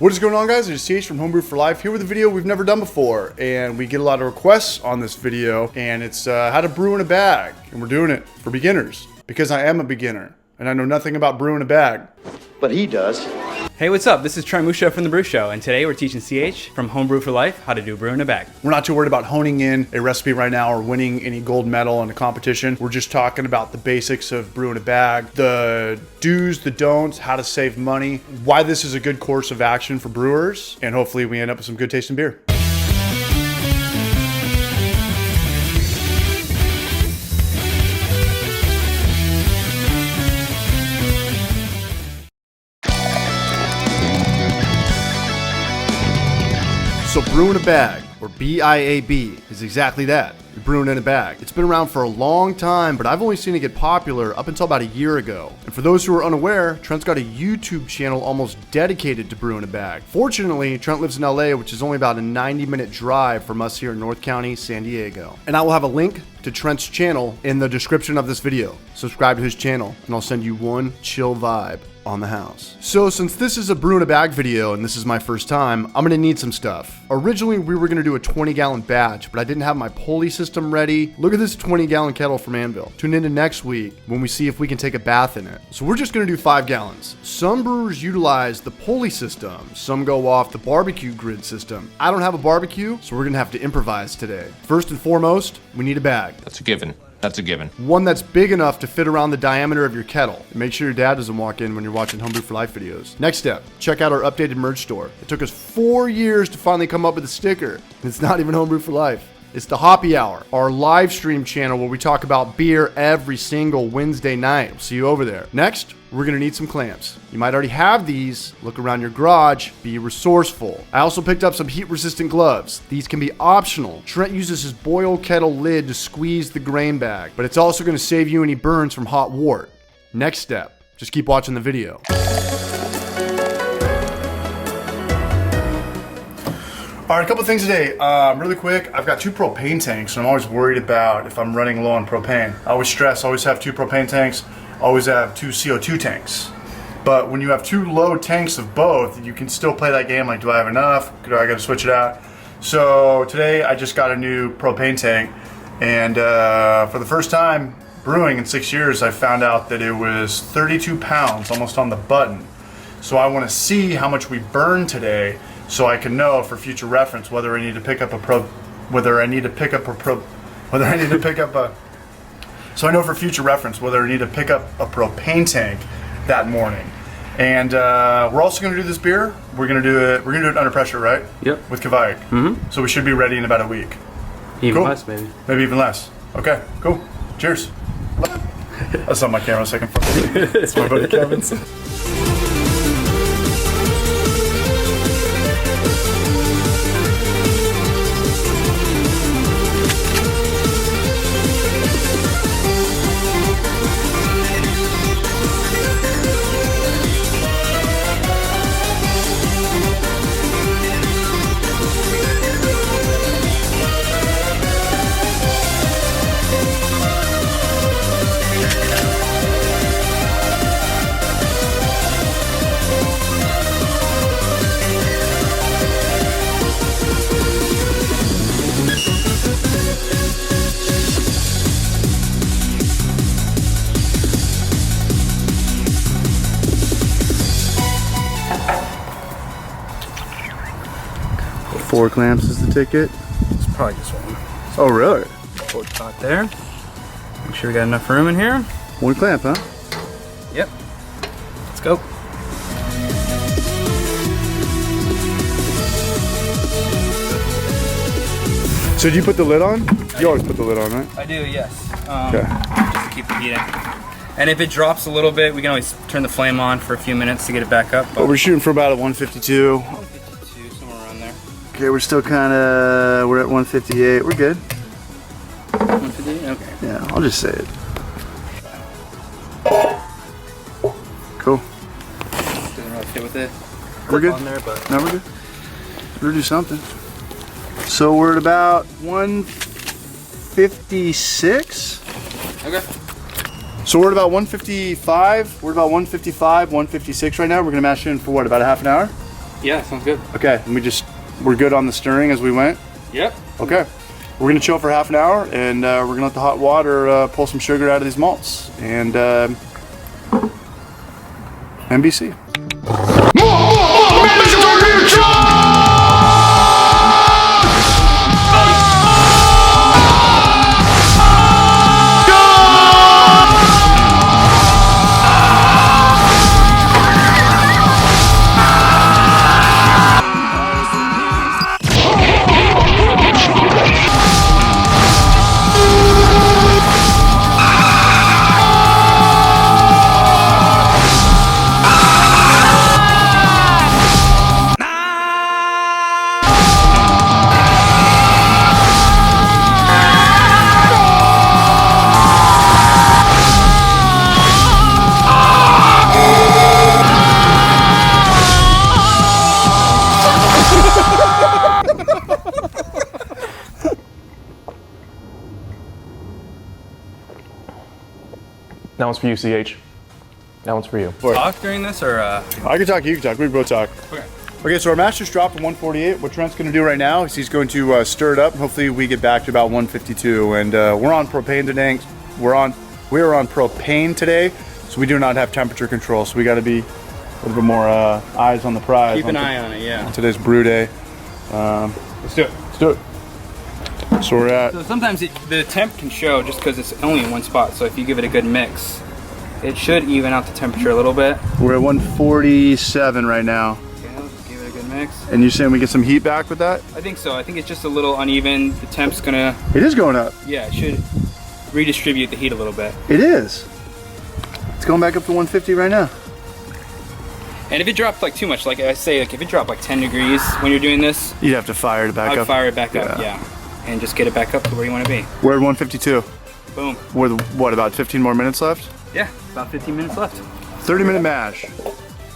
What is going on, guys? It's CH from Homebrew for Life here with a video we've never done before, and we get a lot of requests on this video, and it's how to brew in a bag, and we're doing it for beginners because I am a beginner and I know nothing about brewing a bag. But he does. Hey, what's up? This is Trimusha from The Brew Show, and today we're teaching CH from Homebrew for Life how to do brew in a bag. We're not too worried about honing in a recipe right now or winning any gold medal in a competition. We're just talking about the basics of brewing a bag, the do's, the don'ts, how to save money, why this is a good course of action for brewers, and hopefully we end up with some good tasting beer. So brewing a bag, or BIAB, is exactly that. You're brewing in a bag. It's been around for a long time, but I've only seen it get popular up until about a year ago. And for those who are unaware, Trent's got a YouTube channel almost dedicated to brewing a bag. Fortunately, Trent lives in LA, which is only about a 90-minute drive from us here in North County, San Diego. And I will have a link to Trent's channel in the description of this video. Subscribe to his channel, and I'll send you one chill vibe on the house. So since this is a brew in a bag video and this is my first time, I'm gonna need some stuff. Originally we were gonna do a 20-gallon batch, but I didn't have my pulley system ready. Look at this 20-gallon kettle from Anvil. Tune into next week when we see if we can take a bath in it. So we're just gonna do 5 gallons. Some brewers utilize the pulley system. Some go off the barbecue grid system. I don't have a barbecue, so we're gonna have to improvise today. First and foremost, we need a bag. That's a given. That's a given. One that's big enough to fit around the diameter of your kettle. And make sure your dad doesn't walk in when you're watching Homebrew for Life videos. Next step, check out our updated merch store. It took us 4 years to finally come up with a sticker. And it's not even Homebrew for Life. It's the Hoppy Hour, our live stream channel where we talk about beer every single Wednesday night. We'll see you over there. Next, we're gonna need some clamps. You might already have these. Look around your garage, be resourceful. I also picked up some heat-resistant gloves. These can be optional. Trent uses his boil kettle lid to squeeze the grain bag, but it's also gonna save you any burns from hot wort. Next step, just keep watching the video. All right, a couple things today. Really quick, I've got 2 propane tanks, and I'm always worried about if I'm running low on propane. I always stress, always have 2 propane tanks, always have 2 CO2 tanks. But when you have 2 low tanks of both, you can still play that game like, do I have enough? Do I gotta switch it out? So today I just got a new propane tank, and for the first time brewing in 6 years, I found out that it was 32 pounds, almost on the button. So I wanna see how much we burn today, so I can know for future reference whether I need to pick up a so I know for future reference whether I need to pick up a propane tank that morning. And we're also going to do this beer. We're going to do it under pressure, right? Yep. With Kveik. Mm-hmm. So we should be ready in about a week. Even less, maybe. Maybe even less. Okay, cool. Cheers. That's not my camera, second. It's my buddy Kevin's. Four clamps is the ticket. It's probably just one. Oh, really? Hold pot there. Make sure we got enough room in here. 1 clamp, huh? Yep. Let's go. So did you put the lid on? You always put the lid on, right? I do, yes. Okay. Just to keep the heat in. And if it drops a little bit, we can always turn the flame on for a few minutes to get it back up. But we're shooting for about a 152. 152, somewhere around there. Okay, we're still we're at 158. We're good. 158? Okay. Yeah, I'll just say it. Cool. Doesn't really fit with it. We're good. On there, but No, we're good. We'll do something. So we're at about 156. okay. So we're at about 155. We're at about 155, 156 right now. We're gonna mash in for what, about a half an hour? Yeah, sounds good. Okay, and we're good on the stirring as we went? Yep. Okay. We're gonna chill for half an hour, and we're gonna let the hot water pull some sugar out of these malts. And NBC. That one's for you, CH. That one's for you. Talk during this, or? I can talk, you can talk, we can both talk. Okay. Okay, so our master's dropped to 148. What Trent's gonna do right now is he's going to stir it up. Hopefully we get back to about 152. And we're on propane today. We're on propane today, so we do not have temperature control. So we gotta be a little bit more eyes on the prize. Keep an eye on it, yeah. On today's brew day. Let's do it. Let's do it. So we're at. So sometimes the temp can show just because it's only in one spot. So if you give it a good mix, it should even out the temperature a little bit. We're at 147 right now. Okay, let's give it a good mix. And you're saying we get some heat back with that? I think so. I think it's just a little uneven. The temp's gonna. It is going up. Yeah, it should redistribute the heat a little bit. It is. It's going back up to 150 right now. And if it dropped like too much, like I say, like if it dropped like 10 degrees when you're doing this, You'd have to fire it back I'd up. fire it back up, yeah. And just get it back up to where you want to be. We're at 152. Boom. With what, about 15 more minutes left? Yeah, about 15 minutes left. 30-minute mash.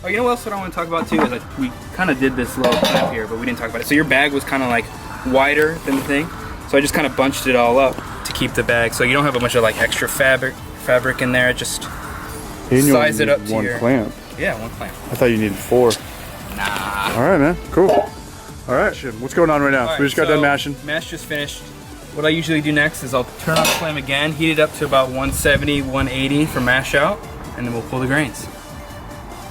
Oh, you know what else that I want to talk about too is like we kind of did this little clip here, but we didn't talk about it. So your bag was kind of like wider than the thing, so I just kind of bunched it all up to keep the bag, so you don't have a bunch of like extra fabric in there. Just size it up to one your clamp. Yeah, one clamp. I thought you needed 4. Nah. All right, man. Cool. All right, what's going on right now? Right, We just got done mashing. Mash just finished. What I usually do next is I'll turn on the flame again, heat it up to about 170, 180 for mash out, and then we'll pull the grains.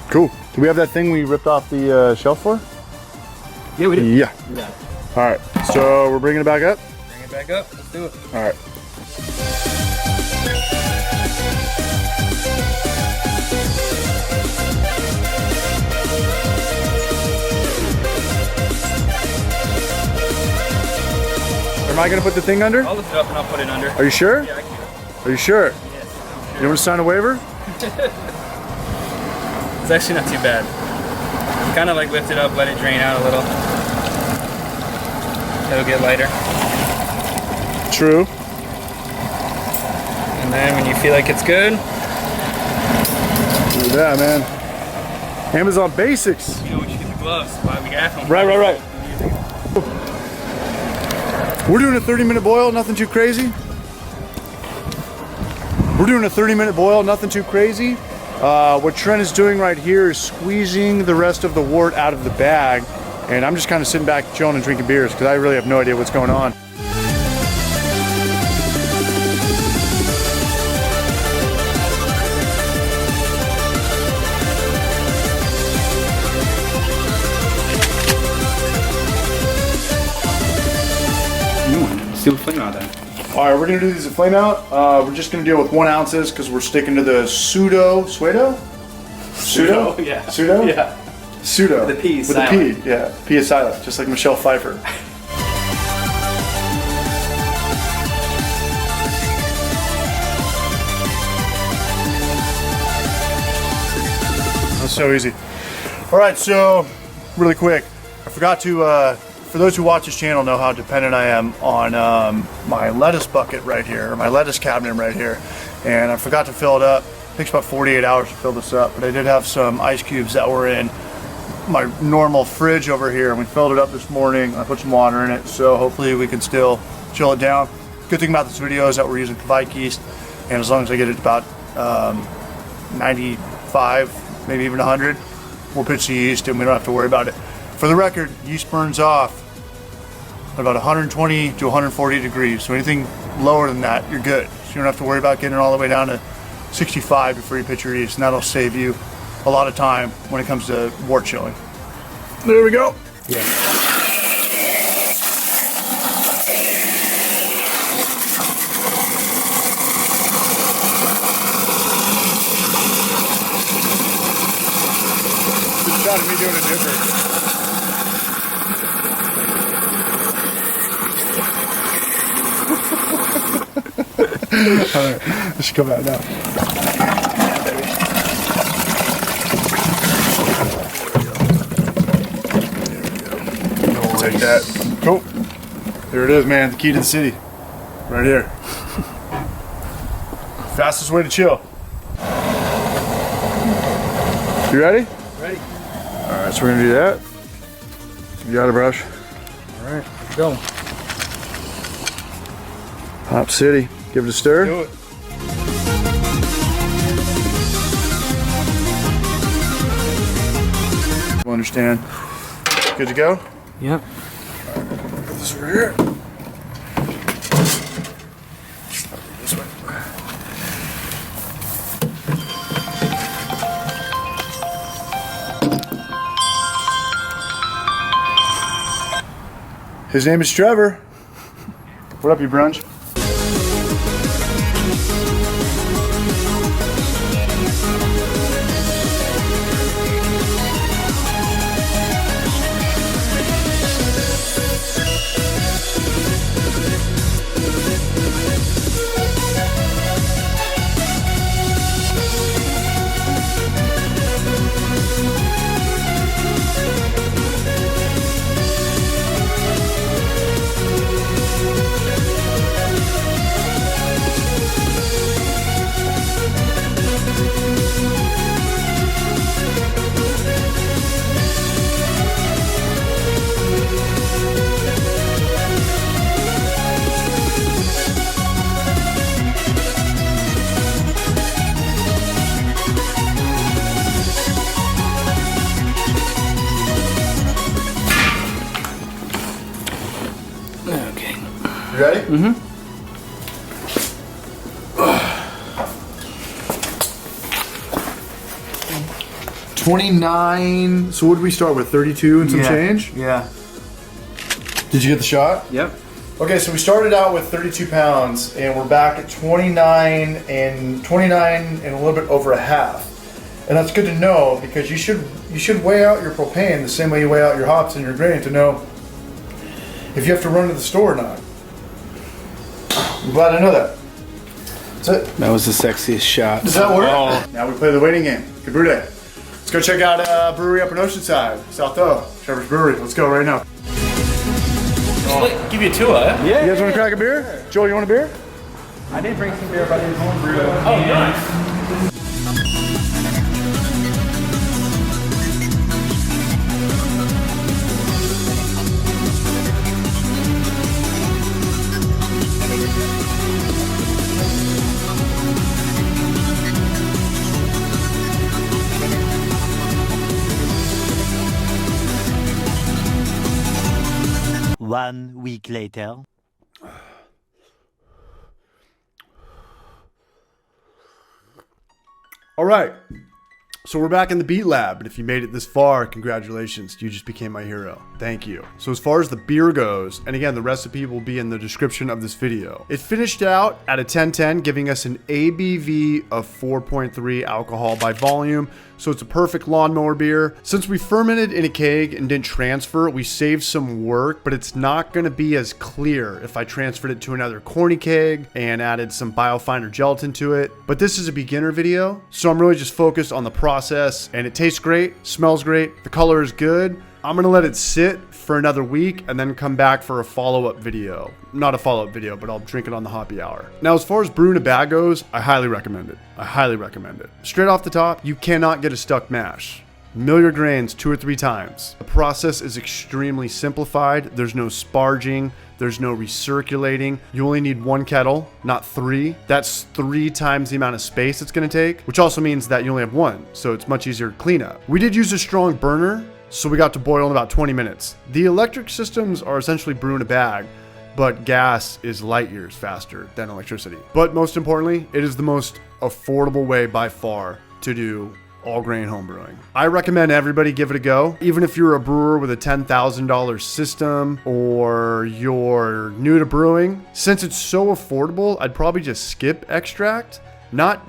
Cool. Do we have that thing we ripped off the shelf for? Yeah, we do. Yeah. All right. So we're bringing it back up? Bring it back up. Let's do it. All right. Am I going to put the thing under? I'll lift it up and I'll put it under. Are you sure? Yeah, I can. Are you sure? Yes, I'm sure. You want to sign a waiver? It's actually not too bad. Kind of like lift it up, let it drain out a little. It'll get lighter. True. And then when you feel like it's good, Look at that, man. Amazon Basics. you know, we should get the gloves. But we got them. Right. We're doing a 30-minute boil, nothing too crazy. We're doing a 30-minute boil, nothing too crazy. What Trent is doing right here is squeezing the rest of the wort out of the bag, and I'm just kind of sitting back, chilling and drinking beers because I really have no idea what's going on. See the flame out then. All right, we're gonna do these at flame out. We're just gonna deal with 1 ounces because we're sticking to the Psuedo? Pseudo? Yeah. Pseudo? Yeah. Pseudo. With the P, With silent. the P, yeah. P is silent, just like Michelle Pfeiffer. That's so easy. All right, so really quick, I forgot to, for those who watch this channel know how dependent I am on my lettuce bucket right here, or my lettuce cabinet right here, and I forgot to fill it up. It takes about 48 hours to fill this up, but I did have some ice cubes that were in my normal fridge over here, and we filled it up this morning. I put some water in it, so hopefully we can still chill it down. Good thing about this video is that we're using Kveik yeast, and as long as I get it about 95, maybe even 100, we'll pitch the yeast and we don't have to worry about it For the record, yeast burns off at about 120 to 140 degrees. So anything lower than that, you're good. So you don't have to worry about getting it all the way down to 65 before you pitch your yeast, and that'll save you a lot of time when it comes to wort chilling. There we go. Yeah. Good shot of me doing a dipper. Alright, this should come out now. Take that. Cool. There it is, man. The key to the city. Right here. Fastest way to chill. You ready? Ready. Alright, so we're gonna do that. You got it, brush. Alright, let's go. Hop City. Give it a stir. Do it. You understand? Good to go? Yep. Put this over here. This way. His name is Trevor. What up, you brunch? Okay. You ready? Mm-hmm. 29. So what did we start with? 32 and some change? Yeah. Did you get the shot? Yep. Okay, so we started out with 32 pounds and we're back at 29 and a little bit over a half. And that's good to know because you should weigh out your propane the same way you weigh out your hops and your grain to know if you have to run to the store or not. I'm glad I know that. That's it. That was the sexiest shot. Does that work? Oh. Now we play the waiting game. Good brew day. Let's go check out a brewery up in Oceanside, South O, Trevor's Brewery. Let's go right now. Give you a tour. Yeah. You guys want to crack a beer? Sure. Joel, you want a beer? I did bring some beer, but I didn't home brew. Oh, nice. One week later. All right. So we're back in the Beat Lab, and if you made it this far, congratulations, you just became my hero. Thank you. So as far as the beer goes, and again, the recipe will be in the description of this video. It finished out at a 10-10, giving us an ABV of 4.3 alcohol by volume, so it's a perfect lawnmower beer. Since we fermented in a keg and didn't transfer, we saved some work, but it's not gonna be as clear if I transferred it to another corny keg and added some biofiner gelatin to it. But this is a beginner video, so I'm really just focused on the process, and it tastes great, smells great, the color is good. I'm gonna let it sit for another week and then come back for a follow-up video. Not a follow-up video, but I'll drink it on the happy hour. Now, as far as brewing a bag goes, I highly recommend it. I highly recommend it. Straight off the top, you cannot get a stuck mash. Mill your grains 2 or 3 times. The process is extremely simplified. There's no sparging. There's no recirculating. You only need 1 kettle, not 3. That's 3 times the amount of space it's gonna take, which also means that you only have 1, so it's much easier to clean up. We did use a strong burner, so we got to boil in about 20 minutes. The electric systems are essentially brew in a bag, but gas is light years faster than electricity. But most importantly, it is the most affordable way by far to do all grain homebrewing. I recommend everybody give it a go. Even if you're a brewer with a $10,000 system or you're new to brewing, since it's so affordable, I'd probably just skip extract. Not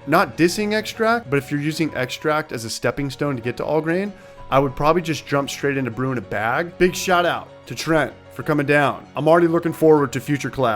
dissing extract, but if you're using extract as a stepping stone to get to all grain, I would probably just jump straight into brewing a bag. Big shout out to Trent for coming down. I'm already looking forward to future collabs.